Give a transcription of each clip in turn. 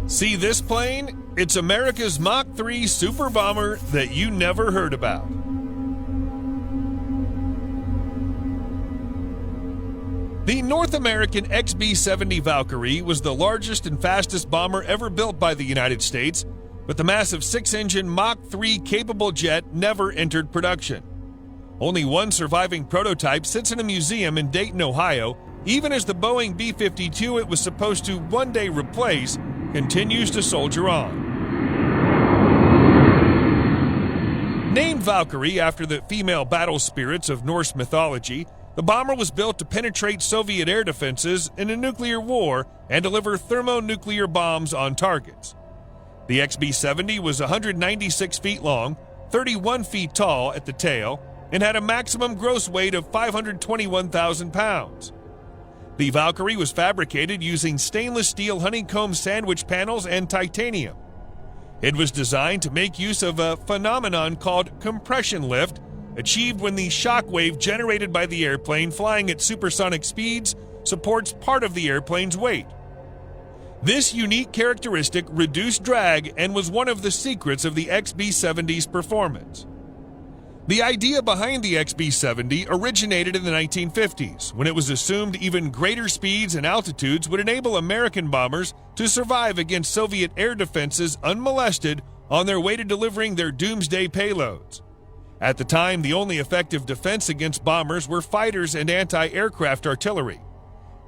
See this plane? It's America's Mach 3 super bomber that you never heard about. The North American XB-70 Valkyrie was the largest and fastest bomber ever built by the United States, but the massive 6-engine Mach 3 capable jet never entered production. Only one surviving prototype sits in a museum in Dayton, Ohio, even as the Boeing B-52 it was supposed to one day replace continues to soldier on. Named Valkyrie after the female battle spirits of Norse mythology, the bomber was built to penetrate Soviet air defenses in a nuclear war and deliver thermonuclear bombs on targets. The XB-70 was 196 feet long, 31 feet tall at the tail, and had a maximum gross weight of 521,000 pounds. The Valkyrie was fabricated using stainless steel honeycomb sandwich panels and titanium. It was designed to make use of a phenomenon called compression lift, achieved when the shock wave generated by the airplane flying at supersonic speeds supports part of the airplane's weight. This unique characteristic reduced drag and was one of the secrets of the XB-70's performance. The idea behind the XB-70 originated in the 1950s, when it was assumed even greater speeds and altitudes would enable American bombers to survive against Soviet air defenses unmolested on their way to delivering their doomsday payloads. At the time, the only effective defense against bombers were fighters and anti-aircraft artillery.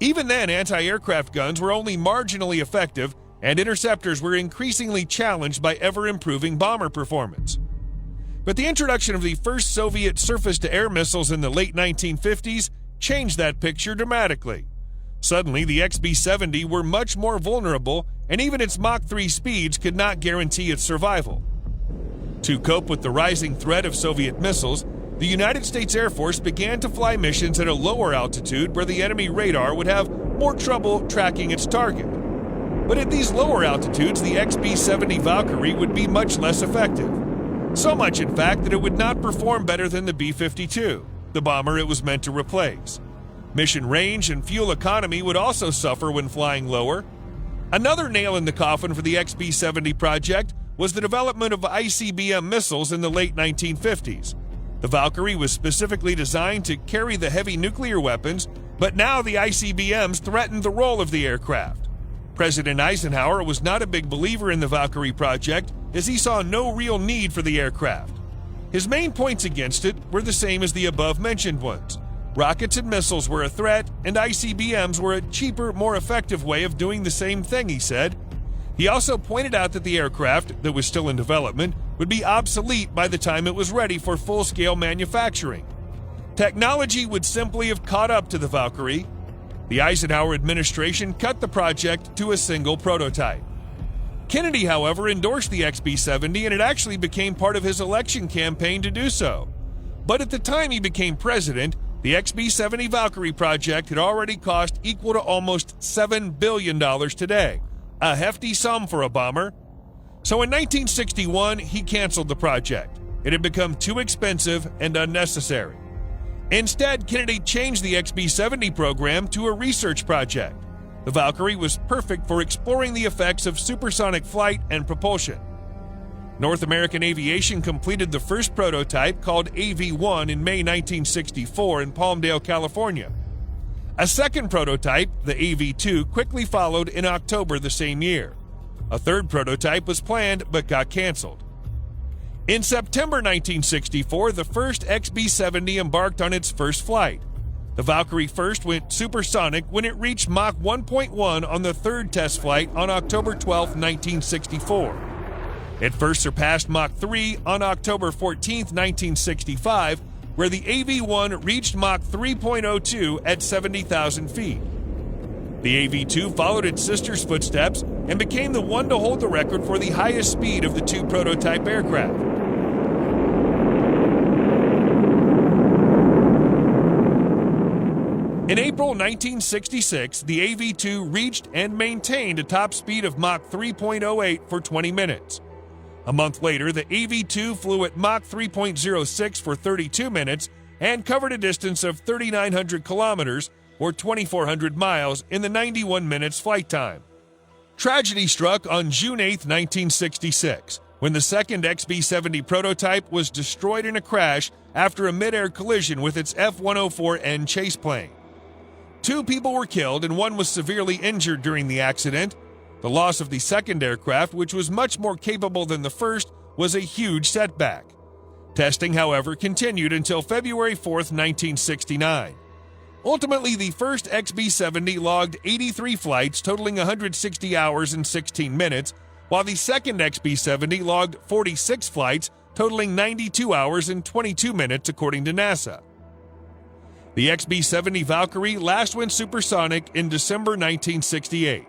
Even then, anti-aircraft guns were only marginally effective, and interceptors were increasingly challenged by ever-improving bomber performance. But the introduction of the first Soviet surface-to-air missiles in the late 1950s changed that picture dramatically. Suddenly, the XB-70 were much more vulnerable, and even its Mach 3 speeds could not guarantee its survival. To cope with the rising threat of Soviet missiles, the United States Air Force began to fly missions at a lower altitude where the enemy radar would have more trouble tracking its target. But at these lower altitudes, the XB-70 Valkyrie would be much less effective. So much, in fact, that it would not perform better than the B-52, the bomber it was meant to replace. Mission range and fuel economy would also suffer when flying lower. Another nail in the coffin for the XB-70 project was the development of ICBM missiles in the late 1950s. The Valkyrie was specifically designed to carry the heavy nuclear weapons, but now the ICBMs threatened the role of the aircraft. President Eisenhower was not a big believer in the Valkyrie project, as he saw no real need for the aircraft. His main points against it were the same as the above-mentioned ones. Rockets and missiles were a threat, and ICBMs were a cheaper, more effective way of doing the same thing, he said. He also pointed out that the aircraft, that was still in development, would be obsolete by the time it was ready for full-scale manufacturing. Technology would simply have caught up to the Valkyrie. The Eisenhower administration cut the project to a single prototype. Kennedy, however, endorsed the XB-70, and it actually became part of his election campaign to do so. But at the time he became president, the XB-70 Valkyrie project had already cost equal to almost $7 billion today, a hefty sum for a bomber. So in 1961, he canceled the project. It had become too expensive and unnecessary. Instead, Kennedy changed the XB-70 program to a research project. The Valkyrie was perfect for exploring the effects of supersonic flight and propulsion. North American Aviation completed the first prototype, called AV-1, in May 1964 in Palmdale, California. A second prototype, the AV-2, quickly followed in October the same year. A third prototype was planned but got canceled. In September 1964, the first XB-70 embarked on its first flight. The Valkyrie first went supersonic when it reached Mach 1.1 on the third test flight on October 12, 1964. It first surpassed Mach 3 on October 14, 1965, where the AV-1 reached Mach 3.02 at 70,000 feet. The AV-2 followed its sister's footsteps and became the one to hold the record for the highest speed of the two prototype aircraft. In April 1966, the AV-2 reached and maintained a top speed of Mach 3.08 for 20 minutes. A month later, the AV-2 flew at Mach 3.06 for 32 minutes and covered a distance of 3,900 kilometers, or 2,400 miles, in the 91 minutes flight time. Tragedy struck on June 8, 1966, when the second XB-70 prototype was destroyed in a crash after a mid-air collision with its F-104N chase plane. 2 people were killed and 1 was severely injured during the accident. The loss of the second aircraft, which was much more capable than the first, was a huge setback. Testing, however, continued until February 4, 1969. Ultimately, the first XB-70 logged 83 flights totaling 160 hours and 16 minutes, while the second XB-70 logged 46 flights totaling 92 hours and 22 minutes, according to NASA. The XB-70 Valkyrie last went supersonic in December 1968.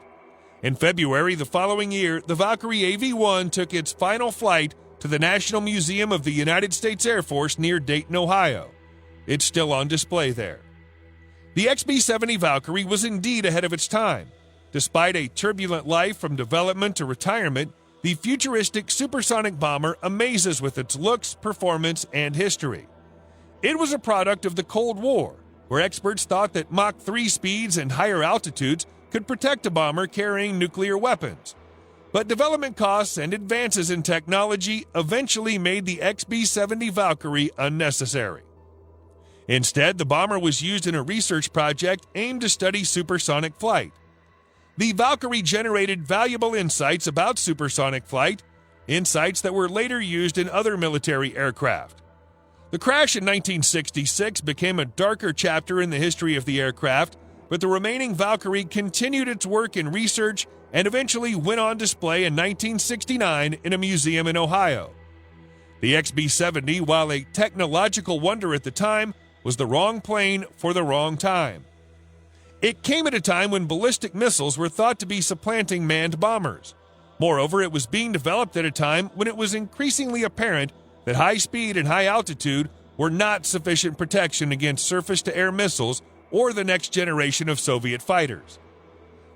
In February the following year, the Valkyrie AV-1 took its final flight to the National Museum of the United States Air Force near Dayton, Ohio. It's still on display there. The XB-70 Valkyrie was indeed ahead of its time. Despite a turbulent life from development to retirement, the futuristic supersonic bomber amazes with its looks, performance, and history. It was a product of the Cold War, where experts thought that Mach 3 speeds and higher altitudes could protect a bomber carrying nuclear weapons. But development costs and advances in technology eventually made the XB-70 Valkyrie unnecessary. Instead, the bomber was used in a research project aimed to study supersonic flight. The Valkyrie generated valuable insights about supersonic flight, insights that were later used in other military aircraft. The crash in 1966 became a darker chapter in the history of the aircraft, but the remaining Valkyrie continued its work in research and eventually went on display in 1969 in a museum in Ohio. The XB-70, while a technological wonder at the time, was the wrong plane for the wrong time. It came at a time when ballistic missiles were thought to be supplanting manned bombers. Moreover, it was being developed at a time when it was increasingly apparent that high speed and high altitude were not sufficient protection against surface-to-air missiles or the next generation of Soviet fighters.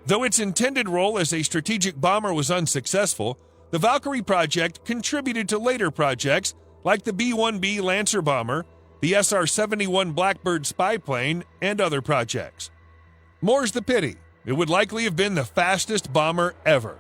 Though its intended role as a strategic bomber was unsuccessful, the Valkyrie project contributed to later projects like the B-1B Lancer bomber, the SR-71 Blackbird spy plane, and other projects. More's the pity. It would likely have been the fastest bomber ever.